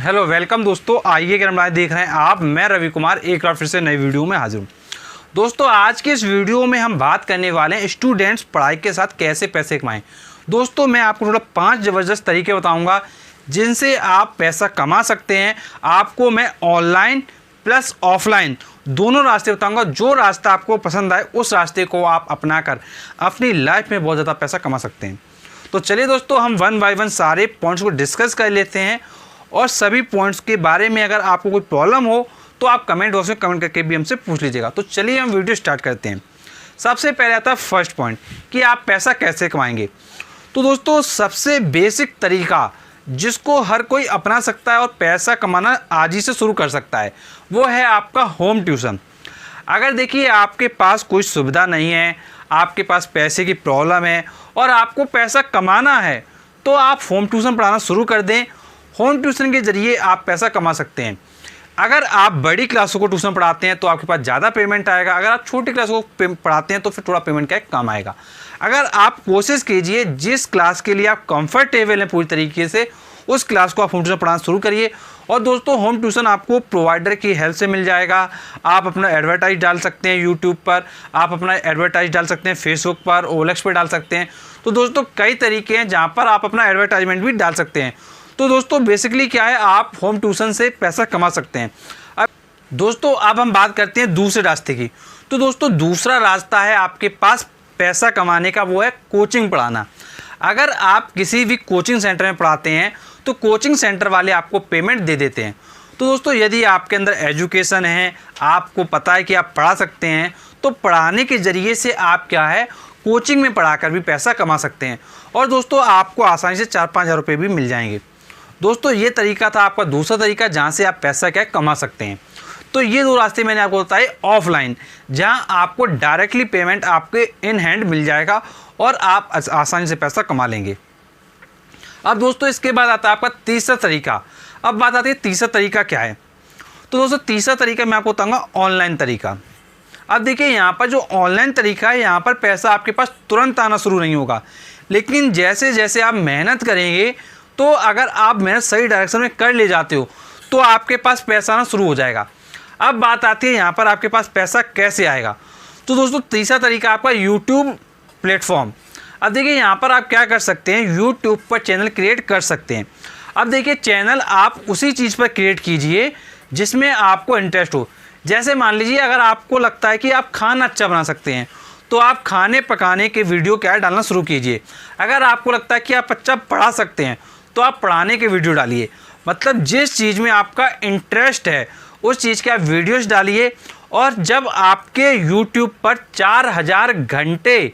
Hello welcome दोस्तों, आइए क्रमराज देख रहे हैं आप। मैं रवि कुमार एक बार फिर से नई वीडियो में हाजिर हूँ। दोस्तों आज के इस वीडियो में हम बात करने वाले हैं स्टूडेंट्स पढ़ाई के साथ कैसे पैसे कमाएं। दोस्तों मैं आपको थोड़ा 5 ज़बरदस्त तरीके बताऊंगा जिनसे आप पैसा कमा सकते हैं। आपको मैं ऑनलाइन प्लस ऑफलाइन दोनों रास्ते बताऊंगा। जो रास्ता आपको पसंद आए उस रास्ते को आप अपनाकर अपनी लाइफ में बहुत ज़्यादा पैसा कमा सकते हैं। तो चलिए दोस्तों हम 1 बाय 1 सारे पॉइंट्स को डिस्कस कर लेते हैं और सभी पॉइंट्स के बारे में अगर आपको कोई प्रॉब्लम हो तो आप कमेंट बॉक्स में कमेंट करके भी हमसे पूछ लीजिएगा। तो चलिए हम वीडियो स्टार्ट करते हैं। सबसे पहले आता है फर्स्ट पॉइंट कि आप पैसा कैसे कमाएंगे। तो दोस्तों सबसे बेसिक तरीका जिसको हर कोई अपना सकता है और पैसा कमाना आज ही से शुरू कर सकता है वो है आपका होम ट्यूशन। अगर देखिए आपके पास कोई सुविधा नहीं है, आपके पास पैसे की प्रॉब्लम है और आपको पैसा कमाना है तो आप होम ट्यूशन पढ़ाना शुरू कर दें। होम ट्यूशन के ज़रिए आप पैसा कमा सकते हैं। अगर आप बड़ी क्लासों को ट्यूशन पढ़ाते हैं तो आपके पास ज़्यादा पेमेंट आएगा। अगर आप छोटी क्लासों को पढ़ाते हैं तो फिर थोड़ा पेमेंट का कम आएगा। अगर आप कोशिश कीजिए जिस क्लास के लिए आप कंफर्टेबल हैं पूरी तरीके से उस क्लास को आप होम ट्यूशन पढ़ाना शुरू करिए। और दोस्तों होम ट्यूशन आपको प्रोवाइडर की हेल्प से मिल जाएगा। आप अपना एडवर्टाइज डाल सकते हैं यूट्यूब पर, आप अपना एडवर्टाइज डाल सकते हैं फेसबुक पर, OLX पर डाल सकते हैं। तो दोस्तों कई तरीके हैं जहाँ पर आप अपना एडवर्टाइजमेंट भी डाल सकते हैं। तो दोस्तों बेसिकली क्या है, आप होम ट्यूशन से पैसा कमा सकते हैं। अब दोस्तों अब हम बात करते हैं दूसरे रास्ते की। तो दोस्तों दूसरा रास्ता है आपके पास पैसा कमाने का, वो है कोचिंग पढ़ाना। अगर आप किसी भी कोचिंग सेंटर में पढ़ाते हैं तो कोचिंग सेंटर वाले आपको पेमेंट दे देते हैं। तो दोस्तों यदि आपके अंदर एजुकेशन है, आपको पता है कि आप पढ़ा सकते हैं, तो पढ़ाने के ज़रिए से आप क्या है कोचिंग में पढ़ाकर भी पैसा कमा सकते हैं। और दोस्तों आपको आसानी से 4-5 हज़ार रुपये भी मिल जाएंगे। दोस्तों ये तरीका था आपका दूसरा तरीका जहाँ से आप पैसा क्या कमा सकते हैं। तो ये दो रास्ते मैंने आपको बताए ऑफलाइन, जहाँ आपको डायरेक्टली पेमेंट आपके इन हैंड मिल जाएगा और आप आसानी से पैसा कमा लेंगे। अब दोस्तों इसके बाद आता है आपका तीसरा तरीका। अब बात आती है तीसरा तरीका क्या है। तो दोस्तों तीसरा तरीका मैं आपको बताऊँगा ऑनलाइन तरीका। अब देखिए यहाँ पर जो ऑनलाइन तरीका है यहाँ पर पैसा आपके पास तुरंत आना शुरू नहीं होगा, लेकिन जैसे जैसे आप मेहनत करेंगे तो अगर आप मेहनत सही डायरेक्शन में कर ले जाते हो तो आपके पास पैसा आना शुरू हो जाएगा। अब बात आती है यहाँ पर आपके पास पैसा कैसे आएगा। तो दोस्तों तीसरा तरीका आपका यूट्यूब प्लेटफॉर्म। अब देखिए यहाँ पर आप क्या कर सकते हैं, यूट्यूब पर चैनल क्रिएट कर सकते हैं। अब देखिए चैनल आप उसी चीज़ पर क्रिएट कीजिए जिसमें आपको इंटरेस्ट हो। जैसे मान लीजिए अगर आपको लगता है कि आप खाना अच्छा बना सकते हैं तो आप खाने पकाने के वीडियो क्या डालना शुरू कीजिए। अगर आपको लगता है कि आप अच्छा पढ़ा सकते हैं तो आप पढ़ाने के वीडियो डालिए। मतलब जिस चीज़ में आपका इंटरेस्ट है उस चीज़ के आप वीडियोस डालिए। और जब आपके YouTube पर 4000 घंटे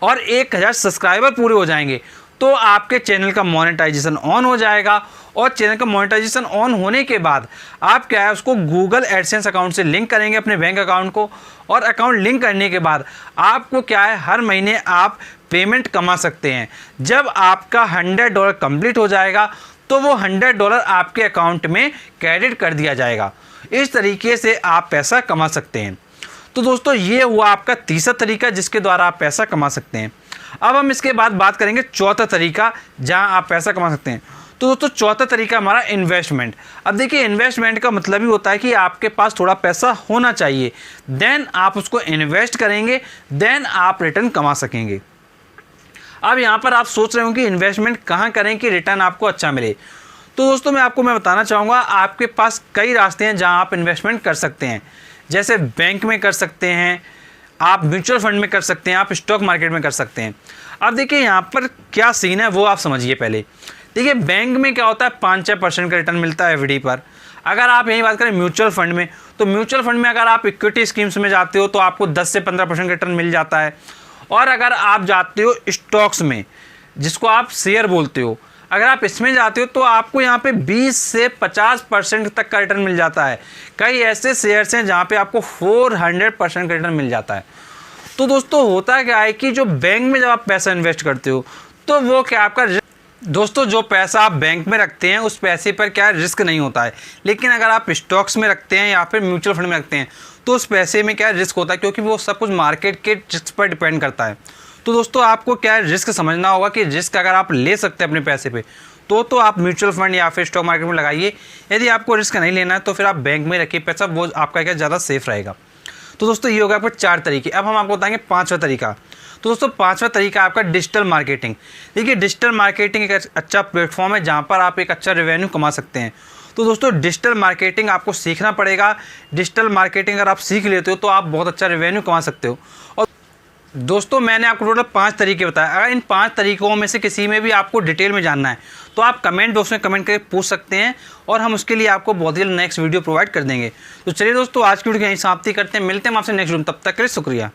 और 1000 सब्सक्राइबर पूरे हो जाएंगे तो आपके चैनल का मोनेटाइजेशन ऑन हो जाएगा। और चैनल का मोनेटाइजेशन ऑन होने के बाद आप क्या है उसको गूगल एडसेंस अकाउंट से लिंक करेंगे अपने बैंक अकाउंट को। और अकाउंट लिंक करने के बाद आपको क्या है हर महीने आप पेमेंट कमा सकते हैं। जब आपका $100 कंप्लीट हो जाएगा तो वो $100 आपके अकाउंट में क्रेडिट कर दिया जाएगा। इस तरीके से आप पैसा कमा सकते हैं। तो दोस्तों ये हुआ आपका तीसरा तरीका जिसके द्वारा आप पैसा कमा सकते हैं। अब हम इसके बाद बात करेंगे चौथा तरीका जहां आप पैसा कमा सकते हैं। तो दोस्तों चौथा तरीका हमारा इन्वेस्टमेंट। अब देखिए इन्वेस्टमेंट का मतलब ही होता है कि आपके पास थोड़ा पैसा होना चाहिए, देन आप उसको इन्वेस्ट करेंगे, देन आप रिटर्न कमा सकेंगे। अब यहाँ पर आप सोच रहे हो कि इन्वेस्टमेंट कहाँ करें कि रिटर्न आपको अच्छा मिले। तो दोस्तों मैं बताना चाहूँगा आपके पास कई रास्ते हैं जहाँ आप इन्वेस्टमेंट कर सकते हैं। जैसे बैंक में कर सकते हैं, आप म्यूचुअल फंड में कर सकते हैं, आप स्टॉक मार्केट में कर सकते हैं। अब देखिए यहाँ पर क्या सीन है वो आप समझिए। पहले देखिए बैंक में क्या होता है 5-6% का रिटर्न मिलता है FD पर। अगर आप यही बात करें म्यूचुअल फंड में, तो म्यूचुअल फंड में अगर आप इक्विटी स्कीम्स में जाते हो तो आपको 10 से 15% का रिटर्न मिल जाता है। और अगर आप जाते हो स्टॉक्स में जिसको आप शेयर बोलते हो, अगर आप इसमें जाते हो तो आपको यहाँ पे 20 से 50% तक का रिटर्न मिल जाता है। कई ऐसे शेयर्स हैं जहाँ पे आपको 400% का रिटर्न मिल जाता है। तो दोस्तों होता क्या है कि जो बैंक में जब आप पैसा इन्वेस्ट करते हो तो वो क्या आपका दोस्तों जो पैसा आप बैंक में रखते हैं उस पैसे पर क्या रिस्क नहीं होता है। लेकिन अगर आप स्टॉक्स में रखते हैं या फिर म्यूचुअल फंड में रखते हैं तो उस पैसे में क्या रिस्क होता है, क्योंकि वो सब कुछ मार्केट के रिस्क पर डिपेंड करता है। तो दोस्तों आपको क्या रिस्क समझना होगा कि रिस्क अगर आप ले सकते हैं अपने पैसे पे तो आप म्यूचुअल फंड या फिर स्टॉक मार्केट में लगाइए। यदि आपको रिस्क नहीं लेना है तो फिर आप बैंक में रखिए पैसा, वो आपका क्या ज़्यादा सेफ रहेगा। तो दोस्तों ये होगा आपको 4 तरीके। अब हम आपको बताएंगे 5वां तरीका। तो दोस्तों 5वां तरीका आपका डिजिटल मार्केटिंग। देखिए डिजिटल मार्केटिंग एक अच्छा प्लेटफॉर्म है जहाँ पर आप एक अच्छा रेवेन्यू कमा सकते हैं। तो दोस्तों डिजिटल मार्केटिंग आपको सीखना पड़ेगा। डिजिटल मार्केटिंग अगर आप सीख लेते हो तो आप बहुत अच्छा रेवेन्यू कमा सकते हो। और दोस्तों मैंने आपको टोटल 5 तरीके बताए। अगर इन 5 तरीकों में से किसी में भी आपको डिटेल में जानना है तो आप कमेंट बॉक्स में कमेंट करके पूछ सकते हैं और हम उसके लिए आपको बहुत ही नेक्स्ट वीडियो प्रोवाइड कर देंगे। तो चलिए दोस्तों आज की वीडियो यहीं समाप्ति करते हैं, मिलते हैं आपसे नेक्स्ट वीडियो में, तब तक के लिए शुक्रिया।